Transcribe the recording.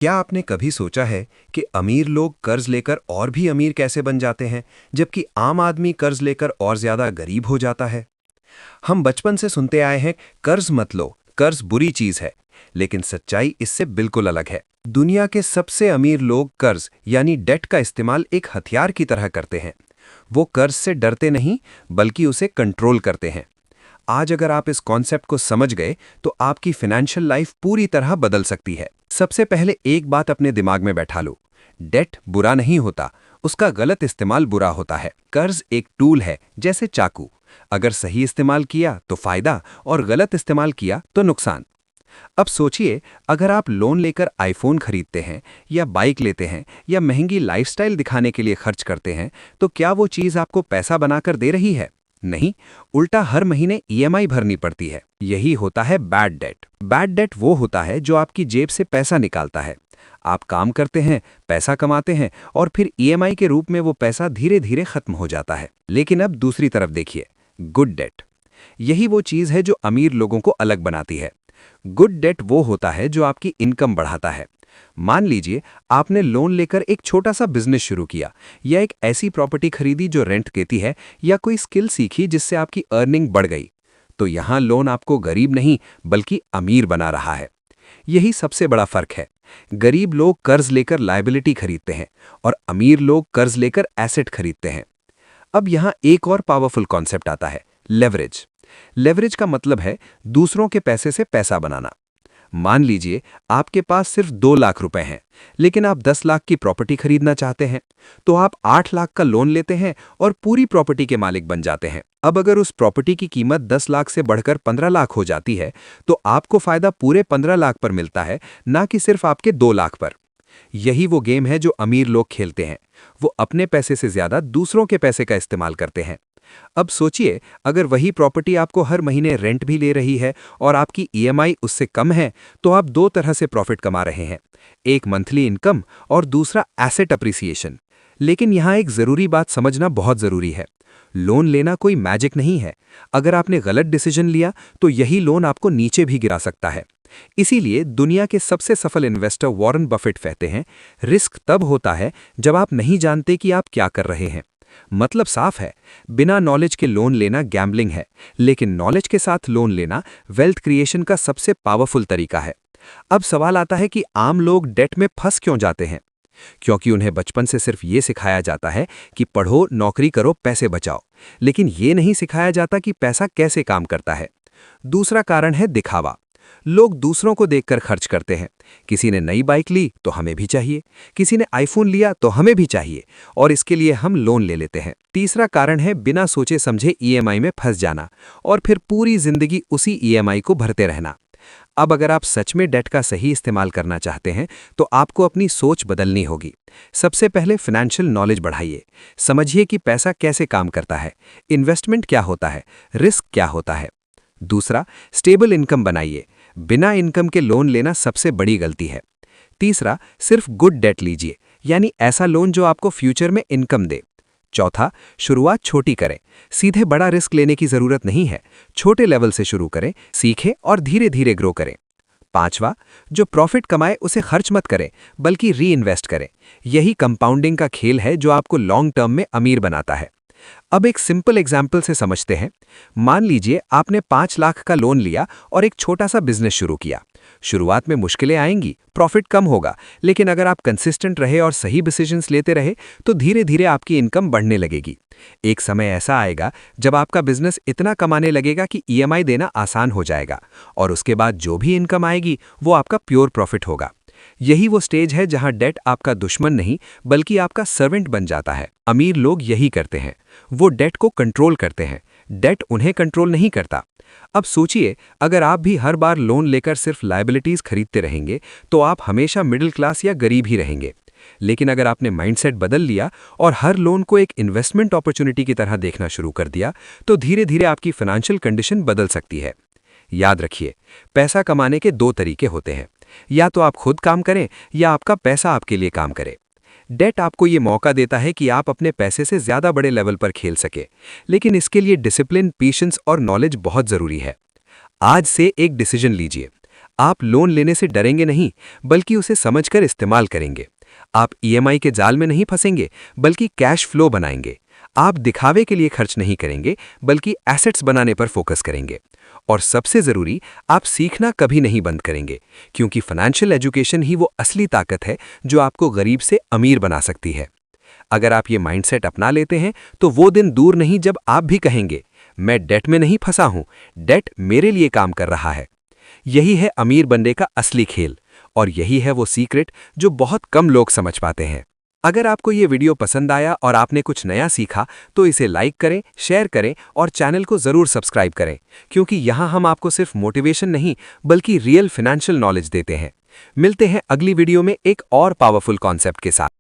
क्या आपने कभी सोचा है कि अमीर लोग कर्ज लेकर और भी अमीर कैसे बन जाते हैं, जबकि आम आदमी कर्ज लेकर और ज्यादा गरीब हो जाता है? हम बचपन से सुनते आए हैं, कर्ज मत लो, कर्ज बुरी चीज है। लेकिन सच्चाई इससे बिल्कुल अलग है। दुनिया के सबसे अमीर लोग कर्ज यानी डेट का इस्तेमाल एक हथियार की तरह करते हैं। वो कर्ज से डरते नहीं, बल्कि उसे कंट्रोल करते हैं। आज अगर आप इस कॉन्सेप्ट को समझ गए, तो आपकी फाइनेंशियल लाइफ पूरी तरह बदल सकती है। सबसे पहले एक बात अपने दिमाग में बैठा लो, डेट बुरा नहीं होता, उसका गलत इस्तेमाल बुरा होता है। कर्ज एक टूल है, जैसे चाकू। अगर सही इस्तेमाल किया तो फायदा, और गलत इस्तेमाल किया तो नुकसान। अब सोचिए, अगर आप लोन लेकर आईफोन खरीदते हैं, या बाइक लेते हैं, या महंगी लाइफस्टाइल दिखाने के लिए खर्च करते हैं, तो क्या वो चीज़ आपको पैसा बनाकर दे रही है? नहीं, उल्टा हर महीने ईएमआई भरनी पड़ती है। यही होता है बैड डेट। बैड डेट वो होता है जो आपकी जेब से पैसा निकालता है। आप काम करते हैं, पैसा कमाते हैं, और फिर ईएमआई के रूप में वो पैसा धीरे धीरे खत्म हो जाता है। लेकिन अब दूसरी तरफ देखिए, गुड डेट। यही वो चीज़ है जो अमीर लोगों को अलग बनाती है। गुड डेट वो होता है जो आपकी इनकम बढ़ाता है। मान लीजिए, आपने लोन लेकर एक छोटा सा बिजनेस शुरू किया, या एक ऐसी प्रॉपर्टी खरीदी जो रेंट देती है, या कोई स्किल सीखी जिससे आपकी अर्निंग बढ़ गई। तो यहां लोन आपको गरीब नहीं, बल्कि अमीर बना रहा है। यही सबसे बड़ा फर्क है। गरीब लोग कर्ज लेकर लायबिलिटी खरीदते हैं, और अमीर लोग कर्ज लेकर एसेट खरीदते हैं। अब यहां एक और पावरफुल कॉन्सेप्ट आता है, लेवरेज। लेवरेज का मतलब है दूसरों के पैसे से पैसा बनाना। मान लीजिए, आपके पास सिर्फ 2 लाख रुपए हैं, लेकिन आप 10 लाख की प्रॉपर्टी खरीदना चाहते हैं। तो आप 8 लाख का लोन लेते हैं और पूरी प्रॉपर्टी के मालिक बन जाते हैं। अब अगर उस प्रॉपर्टी की कीमत 10 लाख से बढ़कर 15 लाख हो जाती है, तो आपको फायदा पूरे 15 लाख पर मिलता है, ना कि सिर्फ आपके 2 लाख पर। यही वो गेम है जो अमीर लोग खेलते हैं। वो अपने पैसे से ज्यादा दूसरों के पैसे का इस्तेमाल करते हैं। अब सोचिए, अगर वही प्रॉपर्टी आपको हर महीने रेंट भी ले रही है, और आपकी ईएमआई उससे कम है, तो आप दो तरह से प्रॉफिट कमा रहे हैं। एक मंथली इनकम, और दूसरा एसेट अप्रिसिएशन। लेकिन यहां एक जरूरी बात समझना बहुत जरूरी है। लोन लेना कोई मैजिक नहीं है। अगर आपने गलत डिसीजन लिया, तो यही लोन आपको नीचे भी गिरा सकता है। इसीलिए दुनिया के सबसे सफल इन्वेस्टर वॉरेन बफेट कहते हैं, रिस्क तब होता है जब आप नहीं जानते कि आप क्या कर रहे हैं। मतलब साफ है, बिना नॉलेज के लोन लेना गैम्बलिंग है, लेकिन नॉलेज के साथ लोन लेना वेल्थ क्रिएशन का सबसे पावरफुल तरीका है। अब सवाल आता है कि आम लोग डेट में फंस क्यों जाते हैं? क्योंकि उन्हें बचपन से सिर्फ ये सिखाया जाता है कि पढ़ो, नौकरी करो, पैसे बचाओ। लेकिन ये नहीं सिखाया जाता कि पैसा कैसे काम करता है। दूसरा कारण है दिखावा। लोग दूसरों को देखकर खर्च करते हैं। किसी ने नई बाइक ली तो हमें भी चाहिए, किसी ने आईफोन लिया तो हमें भी चाहिए, और इसके लिए हम लोन ले लेते हैं। तीसरा कारण है बिना सोचे समझे ईएमआई में फंस जाना, और फिर पूरी जिंदगी उसी ईएमआई को भरते रहना। अब अगर आप सच में डेट का सही इस्तेमाल करना चाहते हैं, तो आपको अपनी सोच बदलनी होगी। सबसे पहले फाइनेंशियल नॉलेज बढ़ाइए। समझिए कि पैसा कैसे काम करता है, इन्वेस्टमेंट क्या होता है, रिस्क क्या होता है। दूसरा, स्टेबल इनकम बनाइए। बिना इनकम के लोन लेना सबसे बड़ी गलती है। तीसरा, सिर्फ गुड डेट लीजिए, यानी ऐसा लोन जो आपको फ्यूचर में इनकम दे। चौथा, शुरुआत छोटी करें। सीधे बड़ा रिस्क लेने की जरूरत नहीं है। छोटे लेवल से शुरू करें, सीखें और धीरे धीरे ग्रो करें। पांचवा, जो प्रॉफिट कमाए उसे खर्च मत करें, बल्कि री इन्वेस्ट करें। यही कंपाउंडिंग का खेल है जो आपको लॉन्ग टर्म में अमीर बनाता है। अब एक सिंपल एग्जाम्पल से समझते हैं। मान लीजिए, आपने 5 लाख का लोन लिया और एक छोटा सा बिजनेस शुरू किया। शुरुआत में मुश्किलें आएंगी, प्रॉफिट कम होगा, लेकिन अगर आप कंसिस्टेंट रहे और सही डिसीजंस लेते रहे, तो धीरे धीरे आपकी इनकम बढ़ने लगेगी। एक समय ऐसा आएगा जब आपका बिजनेस इतना कमाने लगेगा कि ईएमआई देना आसान हो जाएगा, और उसके बाद जो भी इनकम आएगी वो आपका प्योर प्रॉफिट होगा। यही वो स्टेज है जहां डेट आपका दुश्मन नहीं, बल्कि आपका सर्वेंट बन जाता है। अमीर लोग यही करते हैं, वो डेट को कंट्रोल करते हैं, डेट उन्हें कंट्रोल नहीं करता। अब सोचिए, अगर आप भी हर बार लोन लेकर सिर्फ लायबिलिटीज खरीदते रहेंगे, तो आप हमेशा मिडिल क्लास या गरीब ही रहेंगे। लेकिन अगर आपने माइंडसेट बदल लिया और हर लोन को एक इन्वेस्टमेंट अपॉर्चुनिटी की तरह देखना शुरू कर दिया, तो धीरे धीरे आपकी फाइनेंशियल कंडीशन बदल सकती है। याद रखिए, पैसा कमाने के दो तरीके होते हैं। या तो आप खुद काम करें, या आपका पैसा आपके लिए काम करे। डेट आपको ये मौका देता है कि आप अपने पैसे से ज्यादा बड़े लेवल पर खेल सके, लेकिन इसके लिए डिसिप्लिन, पेशेंस और नॉलेज बहुत जरूरी है। आज से एक डिसीजन लीजिए। आप लोन लेने से डरेंगे नहीं, बल्कि उसे समझकर इस्तेमाल करेंगे। आप ईएमआई के जाल में नहीं फंसेंगे, बल्कि कैश फ्लो बनाएंगे। आप दिखावे के लिए खर्च नहीं करेंगे, बल्कि एसेट्स बनाने पर फोकस करेंगे। और सबसे जरूरी, आप सीखना कभी नहीं बंद करेंगे, क्योंकि फाइनेंशियल एजुकेशन ही वो असली ताकत है जो आपको गरीब से अमीर बना सकती है। अगर आप ये माइंडसेट अपना लेते हैं, तो वो दिन दूर नहीं जब आप भी कहेंगे, मैं डेट में नहीं फंसा हूं, डेट मेरे लिए काम कर रहा है। यही है अमीर बनने का असली खेल, और यही है वो सीक्रेट जो बहुत कम लोग समझ पाते हैं। अगर आपको ये वीडियो पसंद आया और आपने कुछ नया सीखा, तो इसे लाइक करें, शेयर करें और चैनल को ज़रूर सब्सक्राइब करें, क्योंकि यहाँ हम आपको सिर्फ मोटिवेशन नहीं, बल्कि रियल फाइनेंशियल नॉलेज देते हैं। मिलते हैं अगली वीडियो में एक और पावरफुल कॉन्सेप्ट के साथ।